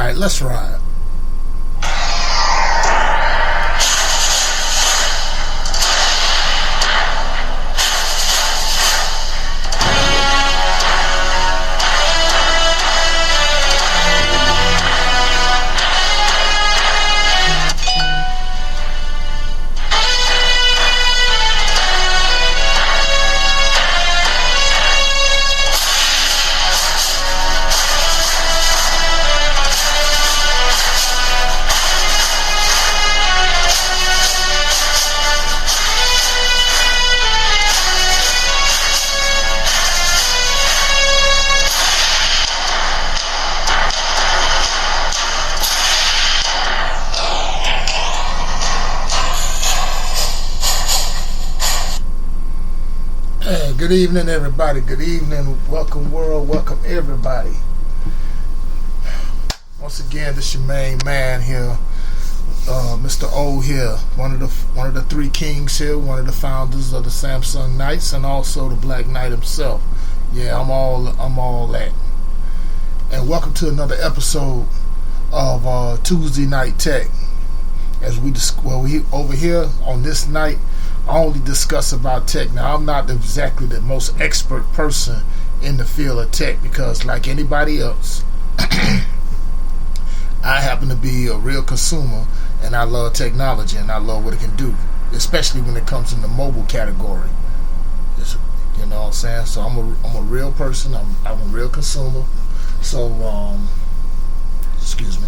Alright, let's ride. Good evening, everybody. Good evening. Welcome, world. Welcome, everybody. Once again, this your main man here, Mr. O here, one of the three kings here, one of the founders of the Samsung Knights, and also the Black Knight himself. Yeah, I'm all that. And welcome to another episode of Tuesday Night Tech. As we over here on this night, I only discuss about tech. Now, I'm not exactly the most expert person in the field of tech because, like anybody else, I happen to be a real consumer, and I love technology, and I love what it can do, especially when it comes in the mobile category. You know what I'm saying? So I'm a real person. I'm a real consumer. So, excuse me.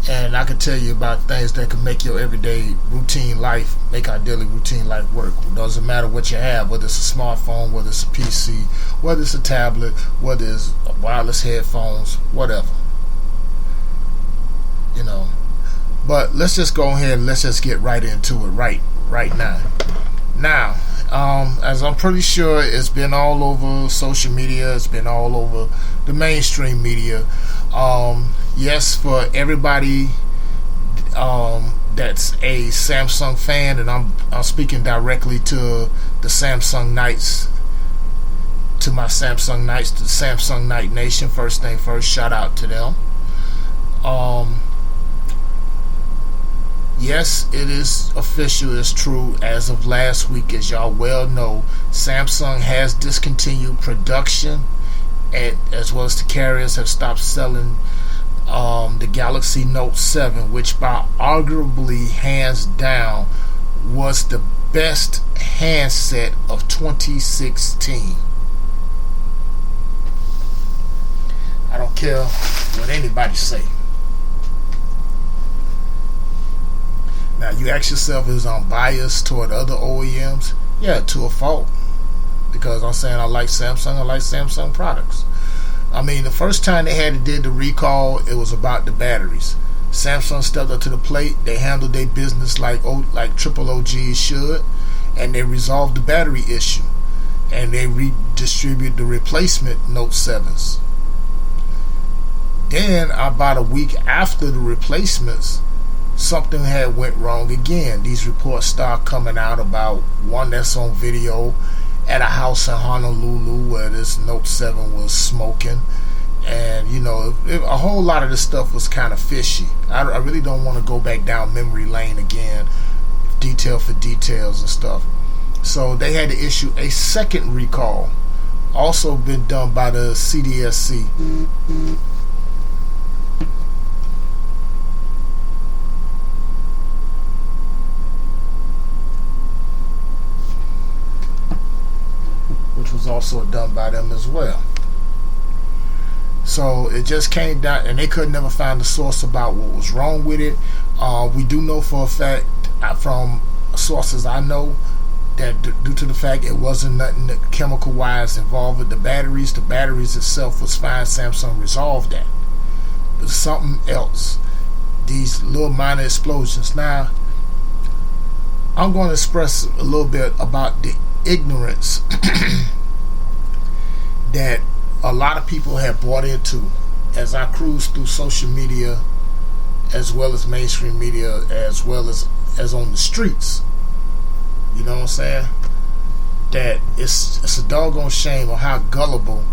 And I can tell you about things that can make your everyday routine life, make our daily routine life work. It doesn't matter what you have, whether it's a smartphone, whether it's a PC, whether it's a tablet, whether it's wireless headphones, whatever. You know. But let's just go ahead and let's just get right into it right now. Now, as I'm pretty sure it's been all over social media, it's been all over the mainstream media. Yes, for everybody that's a Samsung fan, and I'm speaking directly to the Samsung Knights, to my Samsung Knights, the Samsung Knight Nation. First thing first, shout out to them. Yes, it is official, it's true. As of last week, as y'all well know, Samsung has discontinued production, and as well as the carriers have stopped selling the Galaxy Note 7, which by arguably hands down was the best handset of 2016. I don't care what anybody say. Now you ask yourself, is I'm biased toward other OEMs? Yeah, to a fault. Because I'm saying I like Samsung products. I mean, the first time they did the recall, it was about the batteries. Samsung stepped up to the plate. They handled their business like triple OGs should, and they resolved the battery issue, and they redistributed the replacement Note 7s. Then, about a week after the replacements, something had went wrong again. These reports start coming out about one that's on video at a house in Honolulu where this Note 7 was smoking, and you know, a whole lot of this stuff was kind of fishy. I really don't want to go back down memory lane again, detail for details and stuff. So they had to issue a second recall, also been done by the CDSC. Which was also done by them as well. So it just came down, and they could never find the source about what was wrong with it. We do know for a fact from sources I know that due to the fact it wasn't nothing chemical wise involved with the batteries itself was fine. Samsung resolved that. But something else, these little minor explosions. Now I'm going to express a little bit about the ignorance that a lot of people have bought into as I cruise through social media, as well as mainstream media, as well as on the streets. You know what I'm saying? That it's a doggone shame of how gullible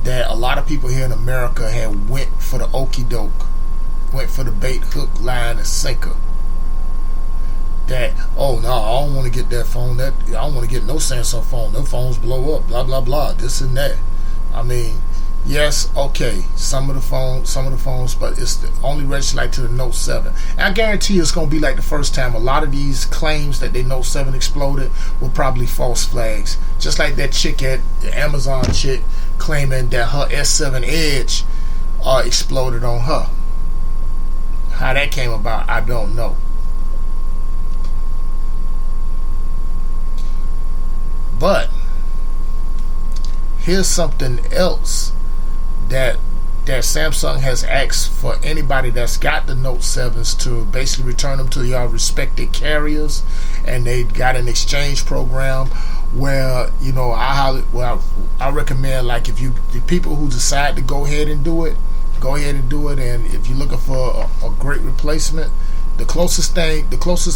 that a lot of people here in America had went for the okie doke, went for the bait, hook, line, and sinker. That, oh no, I don't want to get that phone. That I don't want to get no Samsung phone. Them phones blow up. Blah blah blah. This and that. I mean, yes, okay, some of the phones, but it's the only registered like to the Note 7. And I guarantee you it's gonna be like the first time. A lot of these claims that the Note 7 exploded were probably false flags. Just like that chick at the Amazon chick claiming that her S7 Edge exploded on her. How that came about, I don't know. But here's something else that Samsung has asked for anybody that's got the Note 7s to basically return them to your respected carriers, and they got an exchange program where, you know, I recommend, like, if the people who decide to go ahead and do it, and if you're looking for a great replacement, the closest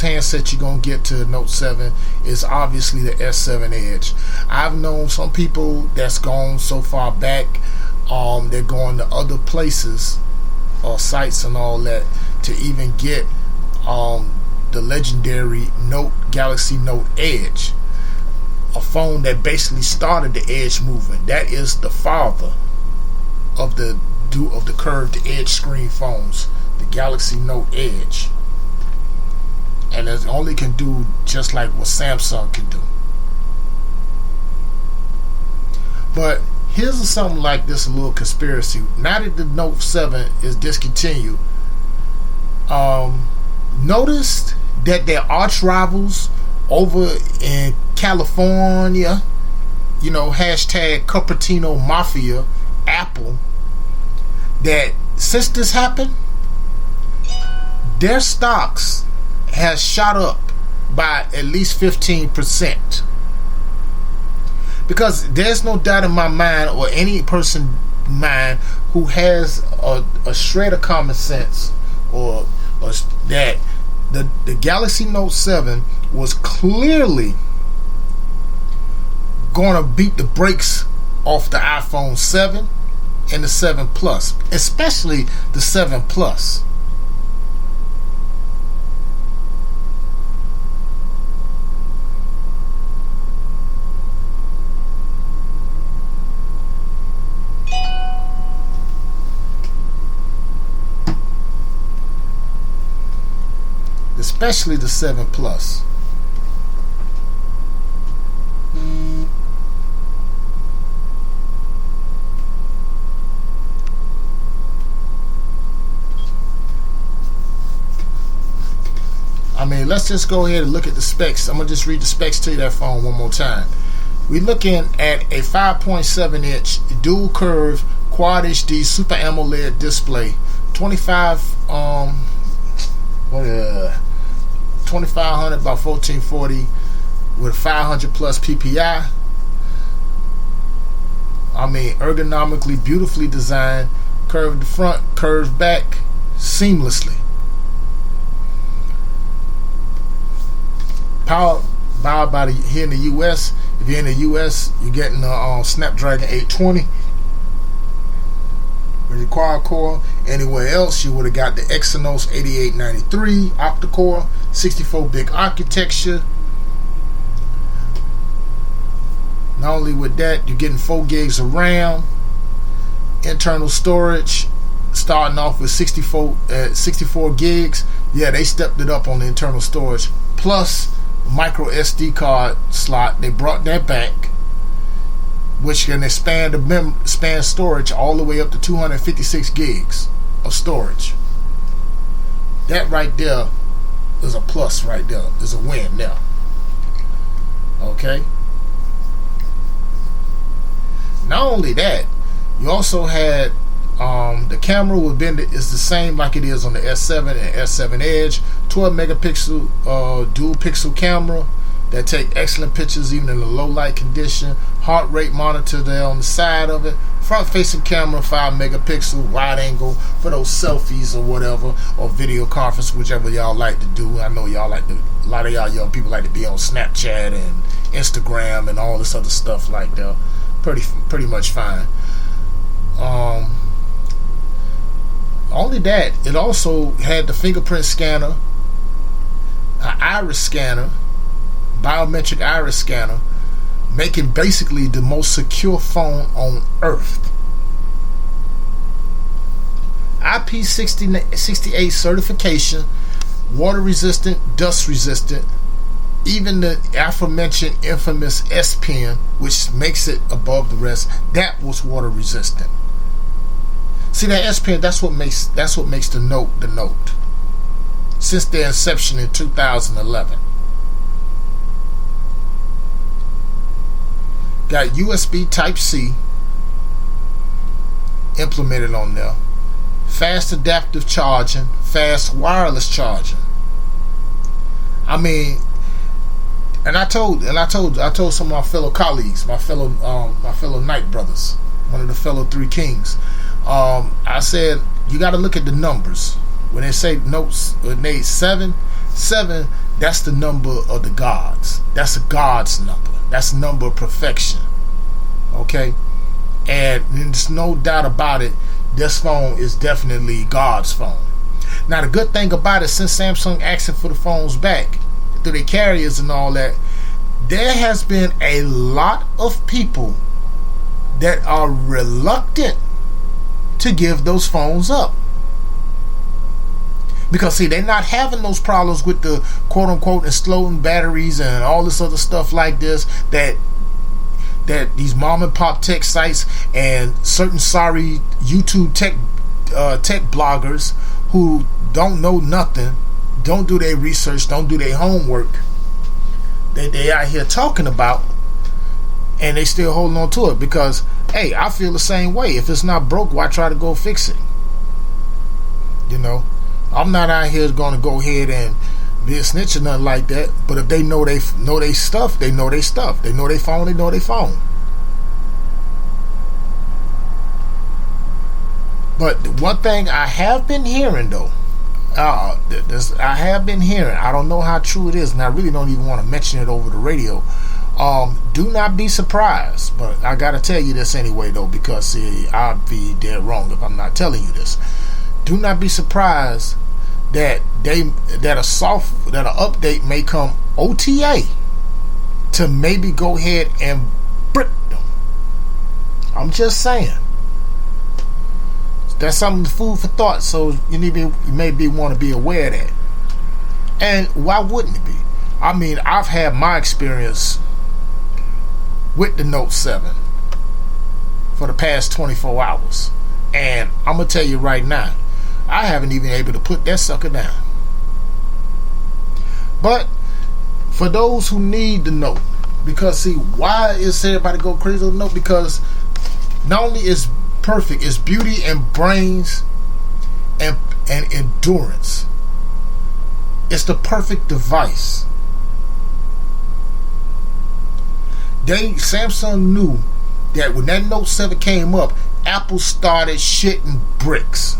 handset you're gonna get to the Note 7 is obviously the S7 Edge. I've known some people that's gone so far back, they're going to other places or sites and all that to even get the legendary Galaxy Note Edge, a phone that basically started the Edge movement. That is the father of the curved edge screen phones, the Galaxy Note Edge. And it only can do just like what Samsung can do. But here's something like this, a little conspiracy. Now that the Note 7 is discontinued, noticed that their arch rivals over in California, you know, hashtag Cupertino Mafia, Apple, that since this happened, their stocks has shot up by at least 15%. Because there's no doubt in my mind, or any person mind who has a shred of common sense, or that the Galaxy Note 7 was clearly gonna beat the brakes off the iPhone 7 and the 7 Plus, especially the 7 Plus. Especially the 7 Plus. I mean, let's just go ahead and look at the specs. I'm going to just read the specs to you, that phone, one more time. We're looking at a 5.7 inch dual curve Quad HD Super AMOLED display, 2500 by 1440 with 500 plus PPI. I mean, ergonomically, beautifully designed, curved front, curved back, seamlessly. Powered by here in the US. If you're in the US, you're getting a Snapdragon 820 with the quad core. Anywhere else, you would have got the Exynos 8893 octa-core, 64-bit architecture. Not only with that, you're getting 4 gigs of RAM, internal storage starting off with 64 gigs. Yeah, they stepped it up on the internal storage, plus micro SD card slot. They brought that back, which can expand storage all the way up to 256 gigs of storage. That right there is a plus. Right there is a win now. Okay. Not only that, you also had the camera is the same like it is on the S7 and S7 Edge. 12 megapixel dual pixel camera that take excellent pictures even in a low light condition. Heart rate monitor there on the side of it. Front facing camera, 5 megapixel wide angle for those selfies or whatever, or video conference, whichever y'all like to do. I know y'all like to, a lot of y'all young people like to be on Snapchat and, and, Instagram and all this other stuff like that. Pretty much fine. only that, it also had the fingerprint scanner, an iris scanner, biometric iris scanner, making basically the most secure phone on earth. IP68 certification, water resistant, dust resistant, even the aforementioned infamous S Pen, which makes it above the rest, that was water resistant. See, that S Pen, that's what makes the Note the Note. Since their inception in 2011. Got USB Type-C implemented on there. Fast adaptive charging, fast wireless charging. I mean, and I told some of my fellow colleagues, my fellow Knight brothers, one of the fellow Three Kings. I said, you got to look at the numbers. When they say notes, when they 7, that's the number of the gods. That's a God's number. That's the number of perfection. Okay? And there's no doubt about it, this phone is definitely God's phone. Now, the good thing about it, since Samsung asking for the phones back through their carriers and all that, there has been a lot of people that are reluctant to give those phones up. Because, see, they're not having those problems with the quote-unquote exploding batteries and all this other stuff like this that these mom-and-pop tech sites and certain sorry YouTube tech bloggers who don't know nothing, don't do their research, don't do their homework, that they out here talking about, and they still holding on to it. Because, hey, I feel the same way. If it's not broke, why try to go fix it? You know? I'm not out here going to go ahead and be a snitch or nothing like that. But if they know they stuff, they know they stuff. They know they phone, they know they phone. But the one thing I have been hearing though, I don't know how true it is, and I really don't even want to mention it over the radio. Do not be surprised, but I gotta tell you this anyway though, because see, I'd be dead wrong if I'm not telling you this. Do not be surprised that an update may come OTA to maybe go ahead and brick them. I'm just saying. That's something food for thought. So you maybe want to be aware of that. And why wouldn't it be? I mean, I've had my experience with the Note 7 for the past 24 hours, and I'm gonna tell you right now, I haven't even able to put that sucker down. But for those who need the Note, because see, why is everybody go crazy on the Note? Because not only is perfect, it's beauty and brains and endurance. It's the perfect device. Samsung knew that when that Note 7 came up, Apple started shitting bricks.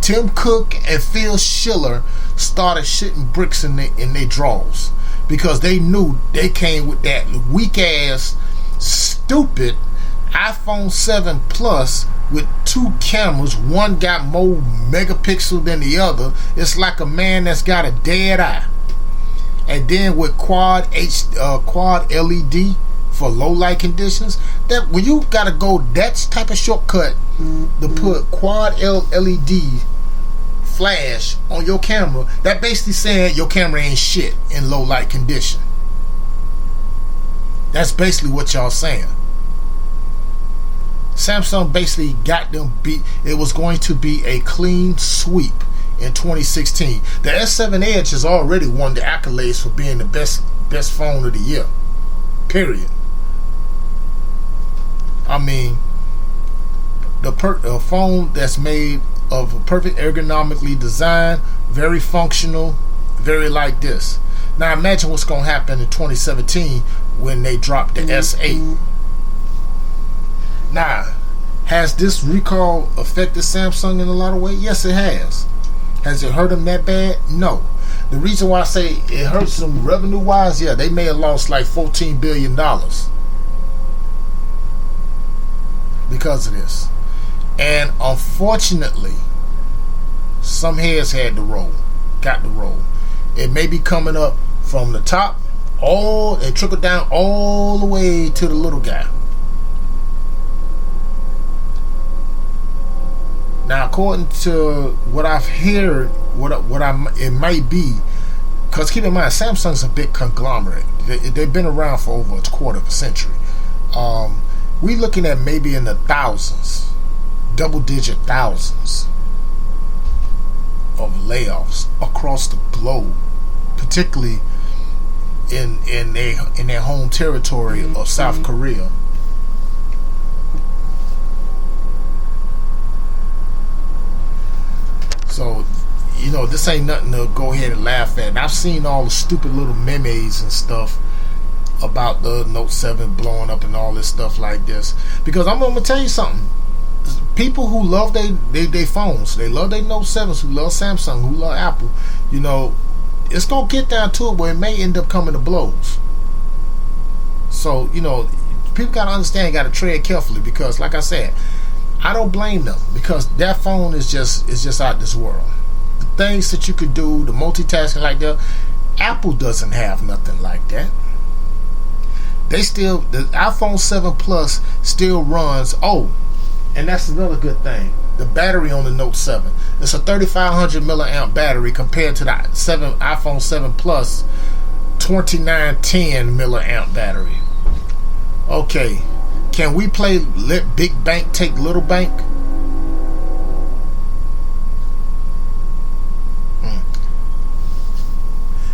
Tim Cook and Phil Schiller started shitting bricks in their drawers, because they knew they came with that weak ass, stupid iPhone 7 Plus with 2 cameras. One got more megapixel than the other. It's like a man that's got a dead eye. And then with quad LED for low light conditions, that when you gotta go that type of shortcut to put quad LED flash on your camera, that basically saying your camera ain't shit in low light condition. That's basically what y'all saying. Samsung basically got them beat. It was going to be a clean sweep in 2016. The S7 Edge has already won the accolades for being the best phone of the year. Period. I mean, the phone that's made of a perfect ergonomically designed, very functional, very like this. Now imagine what's going to happen in 2017 when they drop the S8. Now, has this recall affected Samsung in a lot of ways? Yes, it has. Has it hurt them that bad? No. The reason why I say it hurts them revenue-wise, yeah, they may have lost like $14 billion because of this. And unfortunately, Some heads had to roll, got to roll. It may be coming up from the top, all and trickle down all the way to the little guy. Now, according to what I've heard, it might be, because keep in mind, Samsung's a big conglomerate. They've been around for over a quarter of a century. We're looking at maybe in the thousands, double-digit thousands of layoffs across the globe, particularly in their home territory of South Korea. So, this ain't nothing to go ahead and laugh at. And I've seen all the stupid little memes and stuff about the Note 7 blowing up and all this stuff like this. Because I'm going to tell you something. People who love their phones, they love their Note 7s, who love Samsung, who love Apple, it's going to get down to it where it may end up coming to blows. So, people got to understand, got to tread carefully, because like I said, I don't blame them, because that phone is just out this world. The things that you could do, the multitasking like that, Apple doesn't have nothing like that. The iPhone 7 Plus still runs. Oh, and that's another good thing. The battery on the Note 7. It's a 3,500 milliamp battery compared to the iPhone 7 Plus 2910 milliamp battery. Okay. Can we play let big bank take little bank?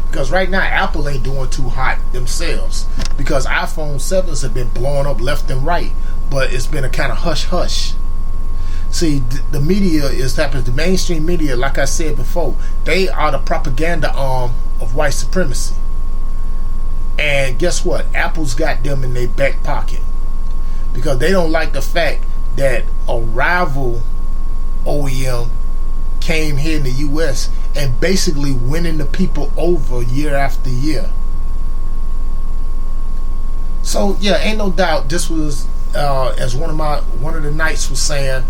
Because right now Apple ain't doing too hot themselves, because iPhone 7s have been blowing up left and right, but it's been a kind of hush hush. See, the media is happening. The mainstream media, like I said before, they are the propaganda arm of white supremacy. And guess what? Apple's got them in their back pocket, because they don't like the fact that a rival OEM came here in the U.S. and basically winning the people over year after year. So yeah, ain't no doubt this was, as one of the knights was saying,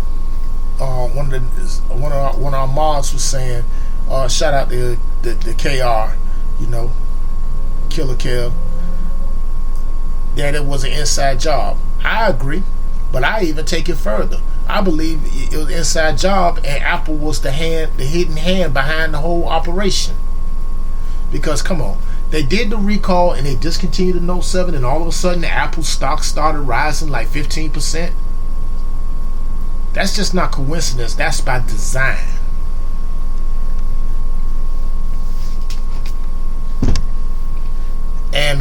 one of our mods was saying, shout out to the KR, Killer Kev, that it was an inside job. I agree, but I even take it further. I believe it was an inside job, and Apple was the hidden hand behind the whole operation. Because come on, they did the recall and they discontinued the Note 7, and all of a sudden the Apple stock started rising like 15%. That's just not coincidence. That's by design. And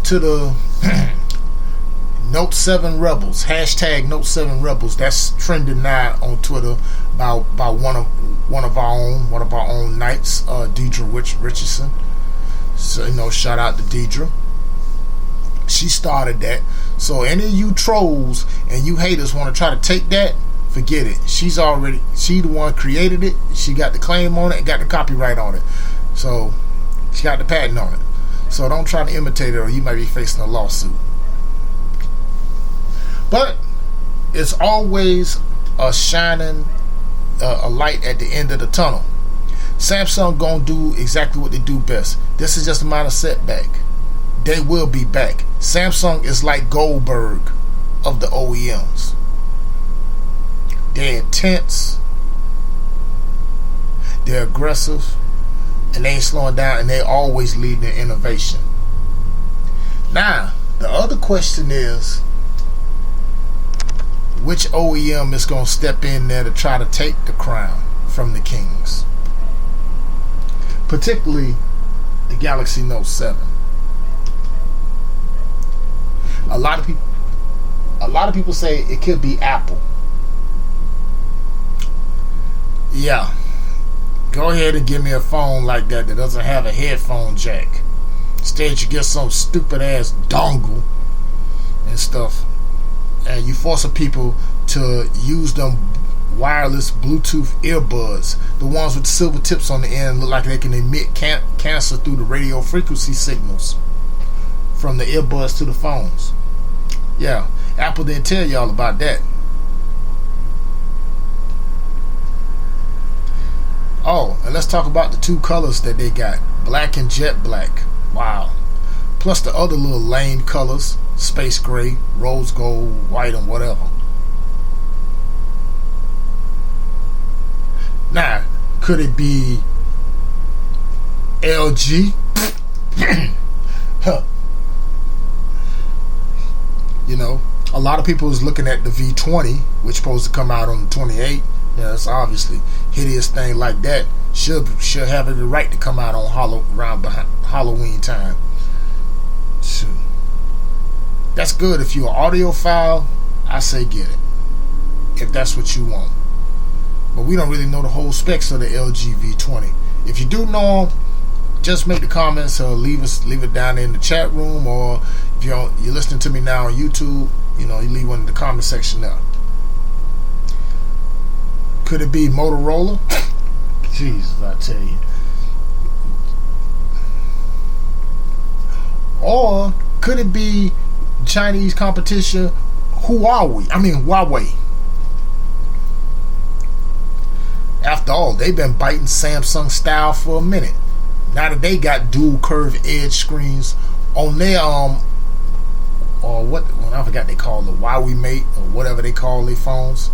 to the Note 7 Rebels, hashtag Note 7 Rebels, that's trending now on Twitter by one of our own knights, Deidre Richardson. So shout out to Deidre. She started that. So any of you trolls and you haters want to try to take that, forget it. She the one created it. She got the claim on it and got the copyright on it. So she got the patent on it. So don't try to imitate her, or you might be facing a lawsuit. But it's always a shining a light at the end of the tunnel. Samsung gonna do exactly what they do best. This is just a minor setback. They will be back. Samsung is like Goldberg of the OEMs. They're intense, they're aggressive, and they ain't slowing down, and they always lead in innovation. Now, the other question is, which OEM is going to step in there to try to take the crown from the kings? Particularly the Galaxy Note 7. A lot of people say it could be Apple. Yeah. Go ahead and give me a phone like that doesn't have a headphone jack. Instead, you get some stupid ass dongle and stuff, and you forcing people to use them wireless Bluetooth earbuds, the ones with the silver tips on the end, look like they can emit cancer through the radio frequency signals from the earbuds to the phones. Yeah, Apple didn't tell y'all about that. Oh, and let's talk about the two colors that they got. Black and jet black. Wow. Plus the other little lame colors. Space gray, rose gold, white, and whatever. Now, could it be LG? Huh. You know, a lot of people is looking at the V20, which is supposed to come out on the 28th. Yeah, that's obviously hideous thing like that should have the right to come out on around Halloween time. Shoot. That's good. If you're an audiophile, I say get it, if that's what you want. But we don't really know the whole specs of the LG V20. If you do know them, just make the comments or leave it down there in the chat room, or if you're listening to me now on YouTube, you leave one in the comment section there. Could it be Motorola? Jesus, I tell you. Or could it be Chinese competition Huawei? After all, they've been biting Samsung style for a minute. Now that they got dual curved edge screens on their or what, well, I forgot they call the Huawei Mate or whatever they call their phones.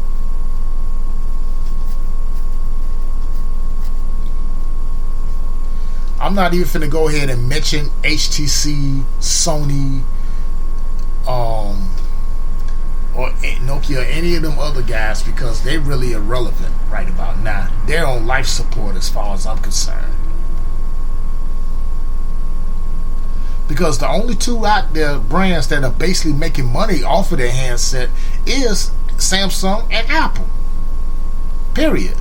I'm not even finna go ahead and mention HTC, Sony, or Nokia, any of them other guys, because they're really irrelevant right about now. They're on life support as far as I'm concerned. Because the only two out there brands that are basically making money off of their handset is Samsung and Apple. Period.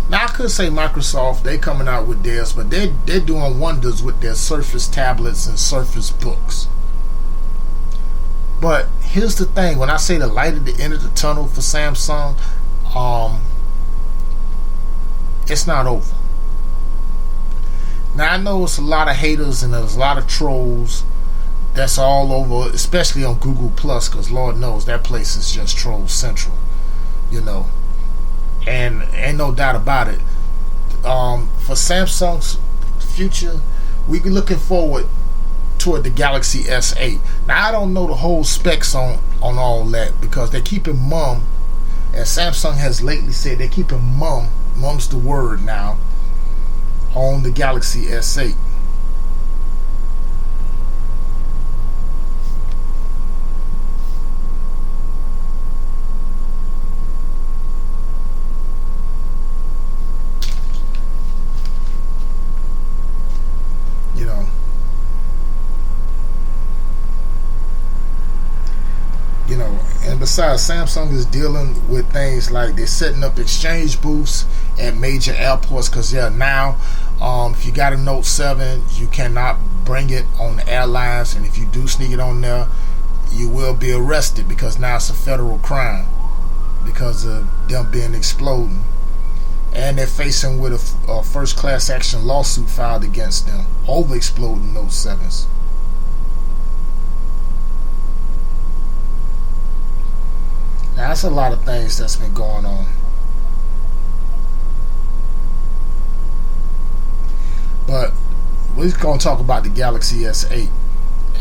Now I could say Microsoft, they coming out with theirs, but they're doing wonders with their Surface tablets and Surface books. But here's the thing, when I say the light at the end of the tunnel for Samsung, it's not over. Now I know it's a lot of haters and there's a lot of trolls that's all over, especially on Google Plus, because Lord knows that place is just troll central, and ain't no doubt about it. For Samsung's future, we be looking forward toward the Galaxy S8. Now I don't know the whole specs on all that, because they're keeping mum, as Samsung has lately said, they're keeping mum's the word now, on the Galaxy S8. And besides, Samsung is dealing with things like they're setting up exchange booths at major airports, because now if you got a Note 7, you cannot bring it on the airlines, and if you do sneak it on there, you will be arrested, because now it's a federal crime because of them being exploding, and they're facing with a first class action lawsuit filed against them over exploding Note 7s. Now, that's a lot of things that's been going on. But we're going to talk about the Galaxy S8.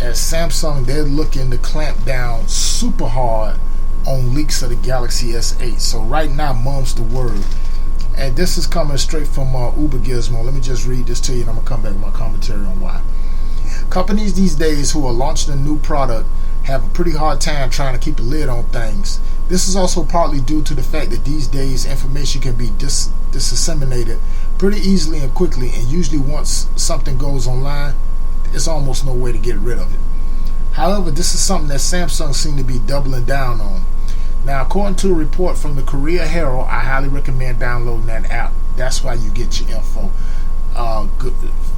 As Samsung, they're looking to clamp down super hard on leaks of the Galaxy S8. So right now, mum's the word. And this is coming straight from Uber Gizmo. Let me just read this to you, and I'm going to come back with my commentary on why. Companies these days who are launching a new product have a pretty hard time trying to keep a lid on things. This is also partly due to the fact that these days information can be disseminated pretty easily and quickly, and usually once something goes online, there's almost no way to get rid of it. However, this is something that Samsung seem to be doubling down on. Now, according to a report from the Korea Herald, I highly recommend downloading that app. That's why you get your info.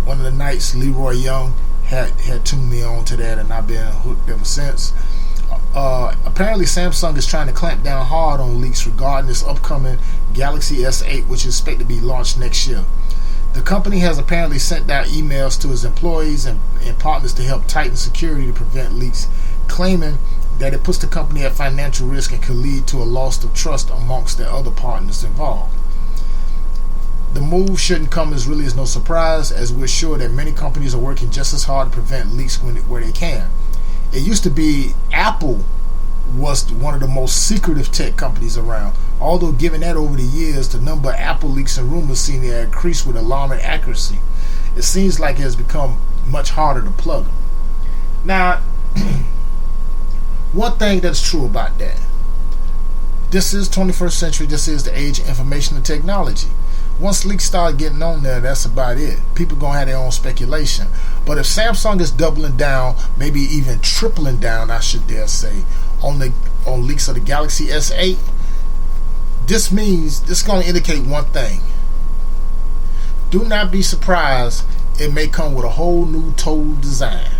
One of the nights, Leroy Young had tuned me on to that, and I've been hooked ever since. Apparently Samsung is trying to clamp down hard on leaks regarding this upcoming Galaxy S8, which is expected to be launched next year. The company has apparently sent out emails to its employees and partners to help tighten security to prevent leaks, claiming that it puts the company at financial risk and could lead to a loss of trust amongst the other partners involved. The move shouldn't come as no surprise, as we're sure that many companies are working just as hard to prevent leaks where they can. It used to be Apple was one of the most secretive tech companies around. Although given that over the years, the number of Apple leaks and rumors seem to increase with alarming accuracy. It seems like it has become much harder to plug them. Now, one thing that's true about that, this is 21st century, this is the age of information and technology. Once leaks start getting on there, that's about it. People gonna have their own speculation. But if Samsung is doubling down, maybe even tripling down, I should dare say, on leaks of the Galaxy S8, this is gonna indicate one thing. Do not be surprised, it may come with a whole new total design.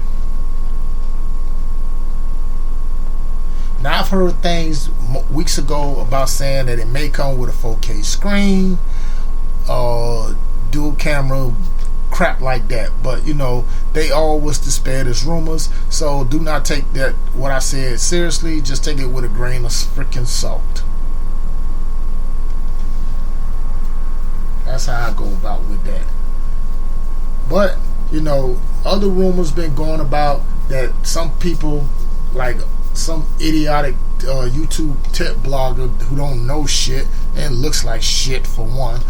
Now, I've heard things weeks ago about saying that it may come with a 4K screen, dual camera, crap like that. But they always dispelled as rumors. So do not take that what I said seriously. Just take it with a grain of freaking salt. That's how I go about with that. But other rumors been going about that some people, like some idiotic YouTube tech blogger who don't know shit and looks like shit for one,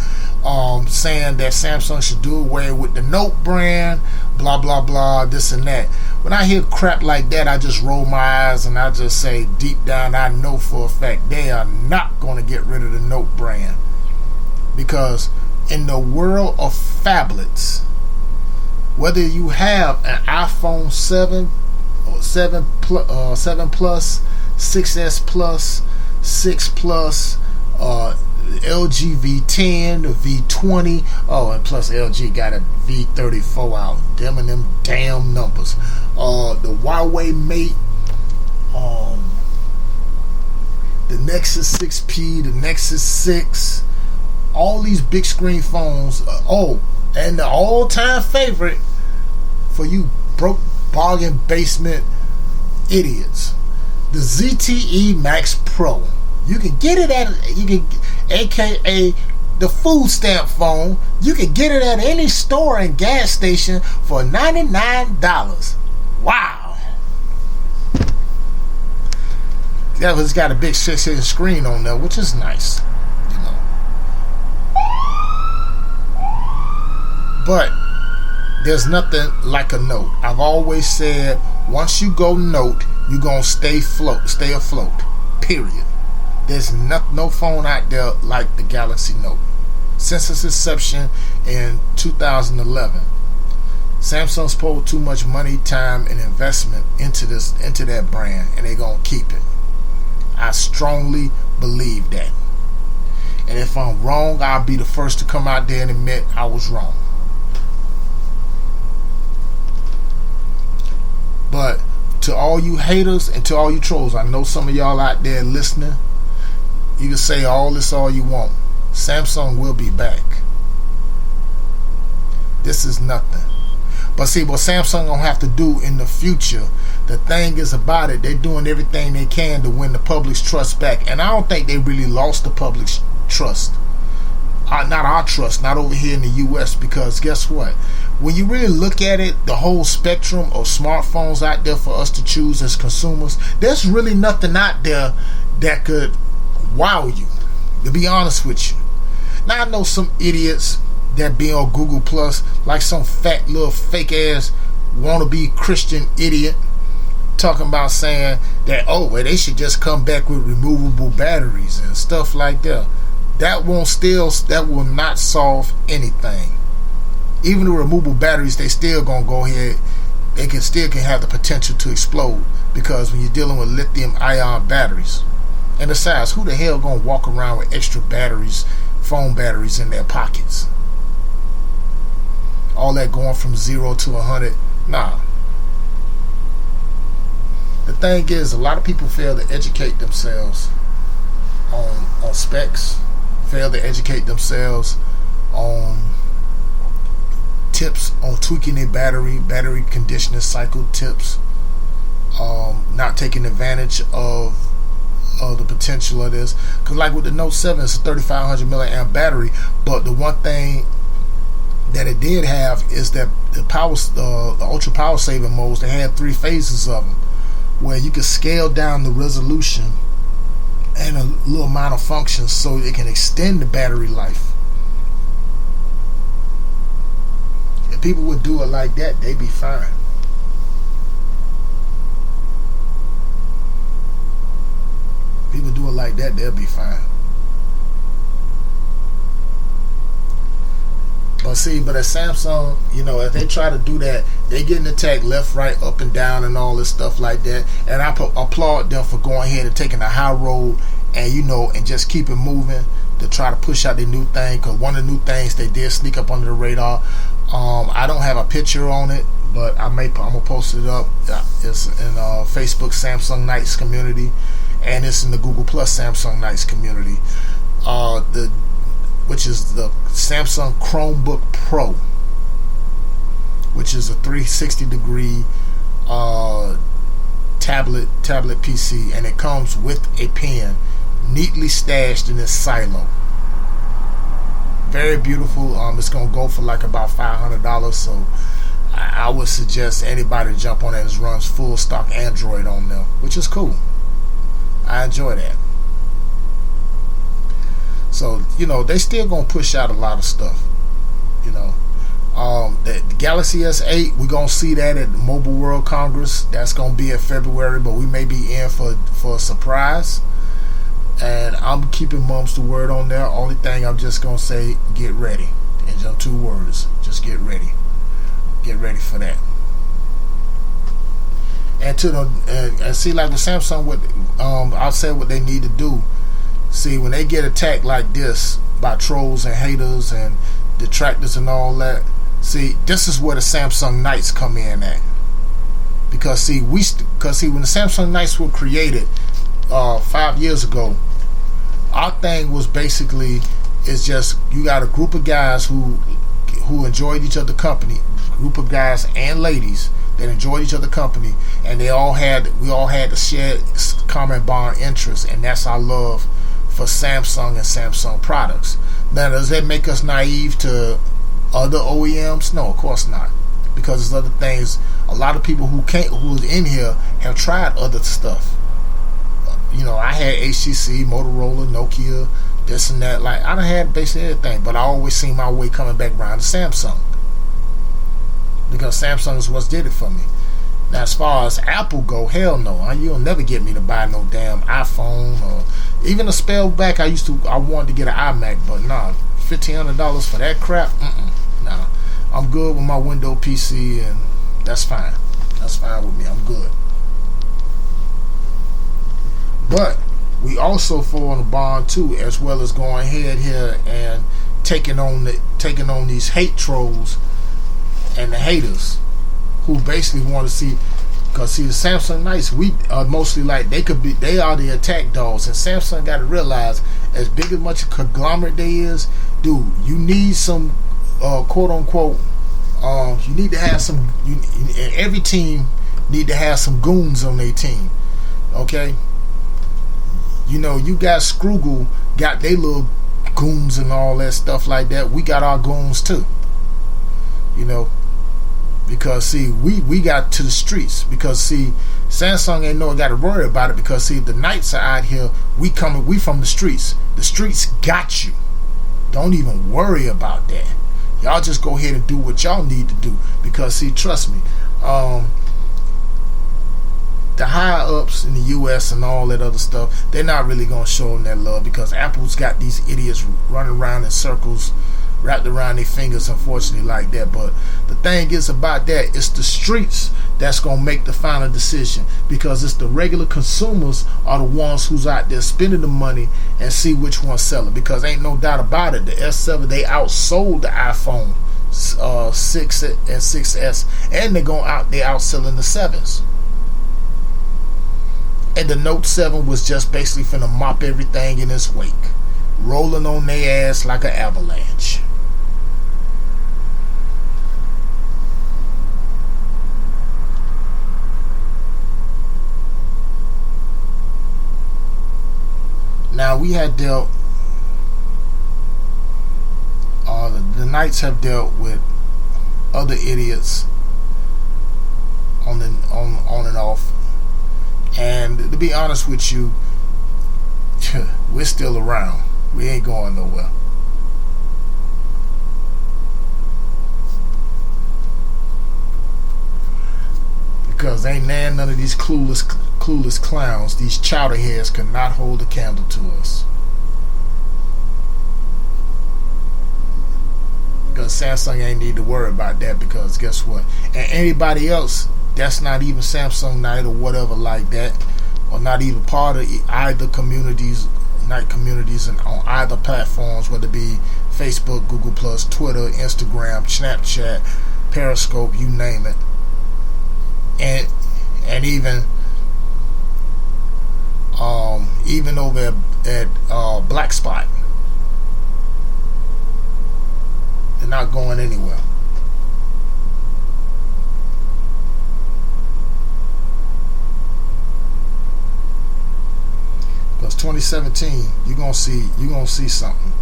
saying that Samsung should do away with the Note brand, blah blah blah, this and that. When I hear crap like that, I just roll my eyes and I just say, deep down, I know for a fact they are not going to get rid of the Note brand, because in the world of phablets, whether you have an iPhone 7 or 7 Plus, 6S Plus, 6 Plus, LG V10, the V20, and plus LG got a V34 out. Them damn numbers. The Huawei Mate, the Nexus 6P, the Nexus 6, all these big screen phones. And the all-time favorite for you broke bargain basement idiots, the ZTE Max Pro. You can get it aka the food stamp phone. You can get it at any store and gas station for $99. Wow. Yeah, it's got a big 6-inch screen on there, which is nice, But there's nothing like a Note. I've always said, once you go Note, you're gonna stay afloat. Period. There's no phone out there like the Galaxy Note. Since its inception in 2011, Samsung's poured too much money, time, and investment into that brand, and they're gonna keep it. I strongly believe that. And if I'm wrong, I'll be the first to come out there and admit I was wrong. But to all you haters and to all you trolls, I know some of y'all out there listening. You can say all you want. Samsung will be back. This is nothing. But see, what Samsung gonna have to do in the future, the thing is about it, they're doing everything they can to win the public's trust back. And I don't think they really lost the public's trust. Not our trust, not over here in the US, because guess what? When you really look at it, the whole spectrum of smartphones out there for us to choose as consumers, there's really nothing out there that could wow you, to be honest with you. Now, I know some idiots that be on Google Plus, like some fat little fake ass wannabe Christian idiot, talking about saying that, they should just come back with removable batteries and stuff like that. That will not solve anything. Even the removable batteries, they still gonna go ahead. They can have the potential to explode, because when you're dealing with lithium-ion batteries, and besides, who the hell gonna walk around with extra batteries, phone batteries in their pockets? All that going from 0 to 100, nah. The thing is, a lot of people fail to educate themselves on specs, fail to educate themselves on tips on tweaking their battery conditioning cycle tips. not taking advantage of the potential of this. Because like with the Note 7, it's a 3500 milliamp battery, but the one thing that it did have is that the ultra power saving modes, they had 3 phases of them, where you could scale down the resolution and a little amount of functions so it can extend the battery life. If people would do it like that, they'd be fine. People do it like that, they'll be fine. But see, but at Samsung, if they try to do that, they getting attacked left, right, up and down and all this stuff like that. And I applaud them for going ahead and taking the high road and, and just keep it moving to try to push out their new thing. Because one of the new things they did sneak up under the radar. I don't have a picture on it, but I'm gonna post it up. It's in Facebook Samsung Nights community, and it's in the Google Plus Samsung Nights community. Which is the Samsung Chromebook Pro, which is a 360-degree tablet PC, and it comes with a pen neatly stashed in this silo. Very beautiful. It's gonna go for like about $500, so I would suggest anybody jump on that. It runs full stock Android on them, which is cool. I enjoy that. So, they still gonna push out a lot of stuff. The Galaxy S8, we're gonna see that at the Mobile World Congress. That's gonna be in February, but we may be in for a surprise. And I'm keeping mums to word on there. Only thing I'm just gonna say, get ready. In just 2 words, just get ready. Get ready for that. And and see, like with Samsung, I'll say what they need to do. See, when they get attacked like this by trolls and haters and detractors and all that, see, this is where the Samsung Nights come in at. Because see, when the Samsung Nights were created 5 years ago, our thing was basically, it's just you got a group of guys who enjoyed each other's company, group of guys and ladies that enjoyed each other's company, and we all had the shared common bond interest, and that's our love for Samsung and Samsung products. Now, does that make us naive to other OEMs? No, of course not, because there's other things. A lot of people who's in here have tried other stuff. I had HTC, Motorola, Nokia, this and that. Like, I done had basically everything, but I always seen my way coming back around to Samsung, because Samsung is what did it for me. Now, as far as Apple go, hell no. You'll never get me to buy no damn iPhone or even a spell back. I wanted to get an iMac, but nah, $1,500 for that crap. Nah, I'm good with my Windows PC, and that's fine. That's fine with me. I'm good. But we also fall on the bond too, as well as going ahead here and taking on these hate trolls and the haters who basically want to see. Because see, the Samsung Nights, we are mostly like they are the attack dogs, and Samsung got to realize, as big as much a conglomerate they is, dude, you need some quote unquote. You need to have some. Every team need to have some goons on their team. Okay. You got Scroogle, got their little goons and all that stuff like that. We got our goons too. Because see, we got to the streets. Because see, Samsung ain't got to worry about it. Because see, the Knights are out here. We from the streets. The streets got you. Don't even worry about that. Y'all just go ahead and do what y'all need to do. Because see, trust me, the higher ups in the US and all that other stuff, they're not really gonna show them that love, because Apple's got these idiots running around in circles, wrapped around their fingers, unfortunately, like that. But the thing is about that, it's the streets that's gonna make the final decision, because it's the regular consumers are the ones who's out there spending the money and see which one's selling. Because ain't no doubt about it, the S7, they outsold the iPhone 6 and 6S, and they outselling the 7s. And the Note 7 was just basically finna mop everything in its wake, rolling on their ass like an avalanche. Now we had dealt, the Knights have dealt with other idiots on and off, and to be honest with you, we're still around. We ain't going nowhere. Because ain't none of these clueless clowns, these chowder heads, cannot hold a candle to us. Because Samsung ain't need to worry about that, because guess what? And anybody else that's not even Samsung Night or whatever like that, or not even part of either communities, Night communities, and on either platforms, whether it be Facebook, Google Plus, Twitter, Instagram, Snapchat, Periscope, you name it, and even over at Black Spot, they're not going anywhere. Because 2017, you're gonna see something.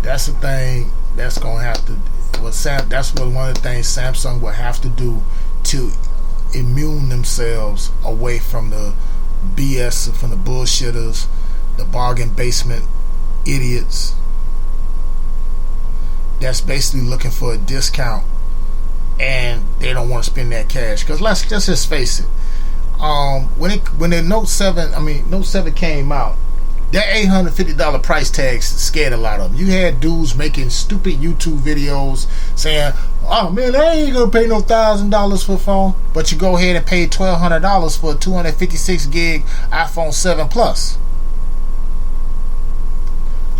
That's the thing that's gonna have to. That's what one of the things Samsung will have to do to immune themselves away from the BS, from the bullshitters, the bargain basement idiots. That's basically looking for a discount, and they don't want to spend that cash. Because let's just face it. When the Note 7 came out, that $850 price tag scared a lot of them. You had dudes making stupid YouTube videos saying, "Oh man, I ain't gonna pay no $1,000 for a phone," but you go ahead and pay $1,200 for a 256 gig iPhone 7 Plus,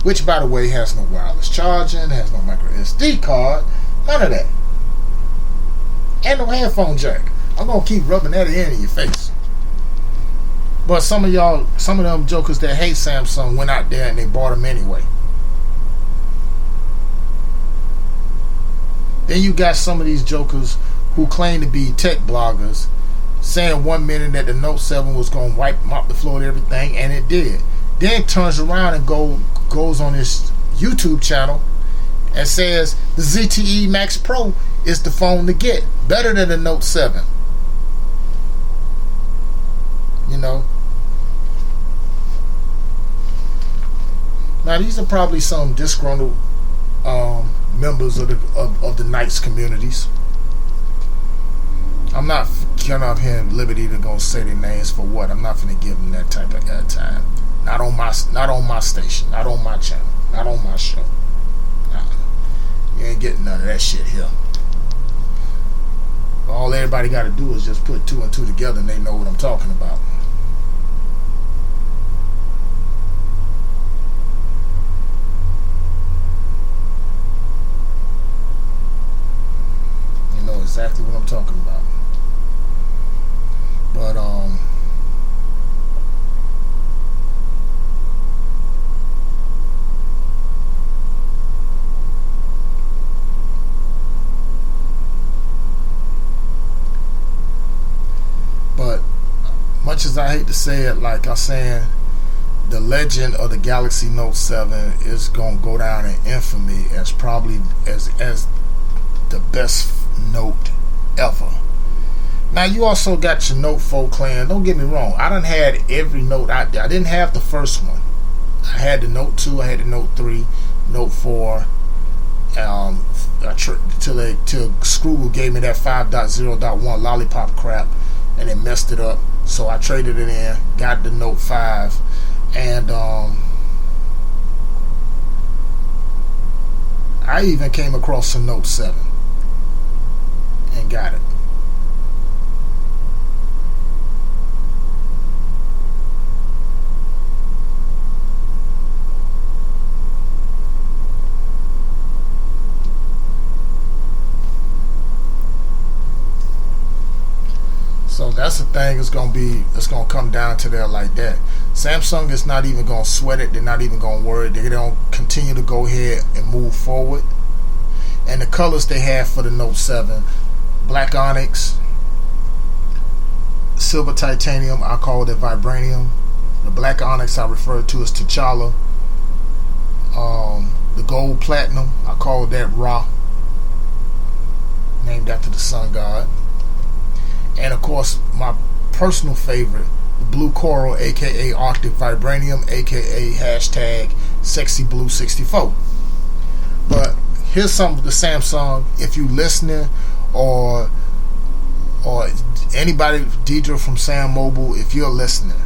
which, by the way, has no wireless charging, has no micro SD card, none of that, and no headphone jack. I'm gonna keep rubbing that in your face. But some of them jokers that hate Samsung went out there and they bought them anyway. Then you got some of these jokers who claim to be tech bloggers saying 1 minute that the Note 7 was going to mop the floor and everything, and it did. Then turns around and goes on his YouTube channel and says the ZTE Max Pro is the phone to get, better than the Note 7. You know. Now these are probably some disgruntled members of the Knights communities. I'm not getting up here in liberty to go say their names for what. I'm not gonna give them that type of airtime. Not on my station, not on my channel, not on my show. You ain't getting none of that shit here. All everybody got to do is just put 2 and 2 together, and they know what I'm talking about. Exactly what I'm talking about. But much as I hate to say it, like I'm saying, the legend of the Galaxy Note 7 is gonna go down in infamy as probably as the best Note ever. Now you also got your Note 4 clan. Don't get me wrong, I done had every Note out there. I didn't have the first one. I had the Note 2, I had the Note 3, Note 4, till Scroogle gave me that 5.0.1 lollipop crap and it messed it up, so I traded it in, got the Note 5, and I even came across a Note 7 and got it. So that's the thing. It's gonna come down to there like that. Samsung is not even gonna sweat it. They're not even gonna worry. They're gonna continue to go ahead and move forward. And the colors they have for the Note 7: black onyx, silver titanium, I call it vibranium. The black onyx I refer to as T'Challa. The gold platinum, I call that Ra, named after the sun god. And of course, my personal favorite, the blue coral, aka Arctic vibranium, aka hashtag sexy blue 64. But here's something to Samsung. If you listening, or anybody, Deidre from Sam Mobile, if you're listening,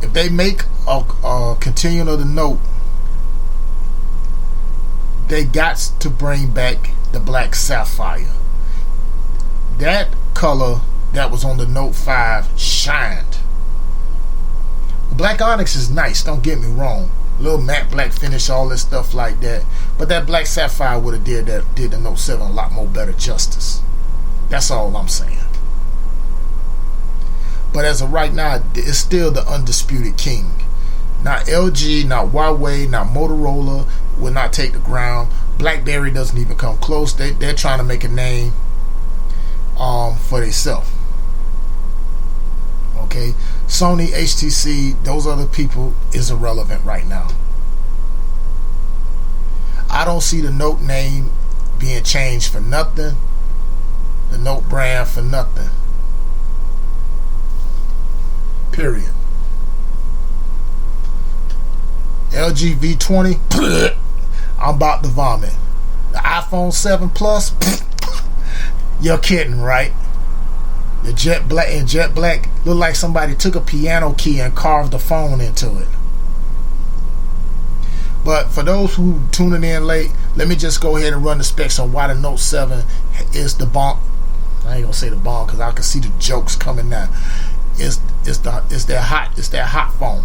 if they make a continuing of the Note, they got to bring back the black sapphire. That color that was on the Note 5 shined. The black onyx is nice, don't get me wrong. Little matte black finish, all this stuff like that. But that black sapphire would have did the Note 7 a lot more better justice. That's all I'm saying. But as of right now, it's still the undisputed king. Not LG, not Huawei, not Motorola will not take the ground. BlackBerry doesn't even come close. They're trying to make a name for themselves. Okay, Sony, HTC, those other people is irrelevant right now. I don't see the Note name being changed for nothing. The Note brand for nothing. Period. LG V20, I'm about to vomit. The iPhone 7 Plus, you're kidding, right? The jet black look like somebody took a piano key and carved the phone into it. But for those who tuning in late, let me just go ahead and run the specs on why the Note 7 is the bomb. I ain't gonna say the bomb because I can see the jokes coming now. It's that hot phone.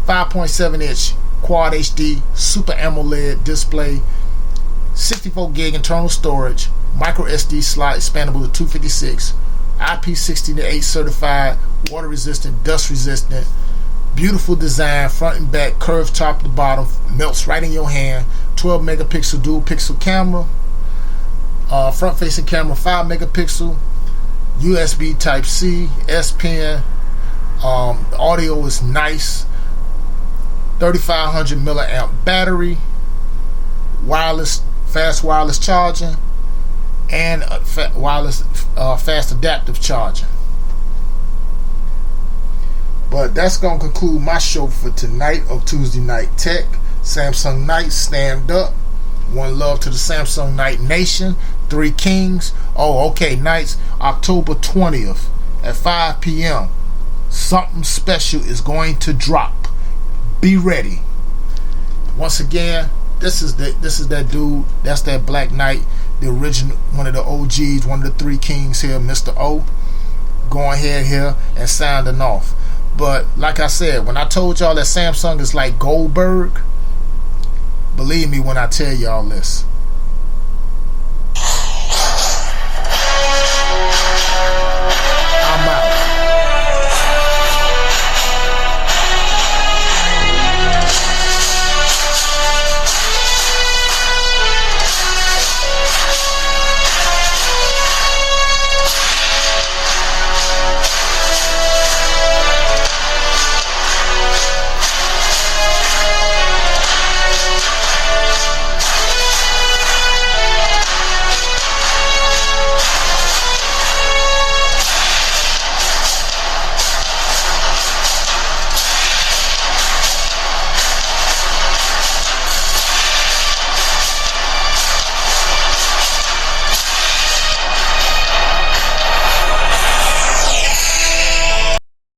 5.7 inch Quad HD Super AMOLED display, 64 gig internal storage, micro SD slot expandable to 256, IP68 certified, water resistant, dust resistant, beautiful design, front and back, curved top to bottom, melts right in your hand, 12 megapixel dual pixel camera, front facing camera 5 megapixel, USB type C, S Pen, audio is nice, 3500 milliamp battery, wireless, fast wireless charging, and wireless fast adaptive charging. But that's gonna conclude my show for tonight of Tuesday Night Tech. Samsung Night, stand up. One love to the Samsung Night Nation. Three Kings. Oh, okay, nights October 20th at 5 p.m. Something special is going to drop. Be ready. Once again, this is that dude. That's that Black Knight, the original, one of the OGs, one of the Three Kings here, Mr. O. Going ahead here and sounding off. But like I said, when I told y'all that Samsung is like Goldberg, believe me when I tell y'all this.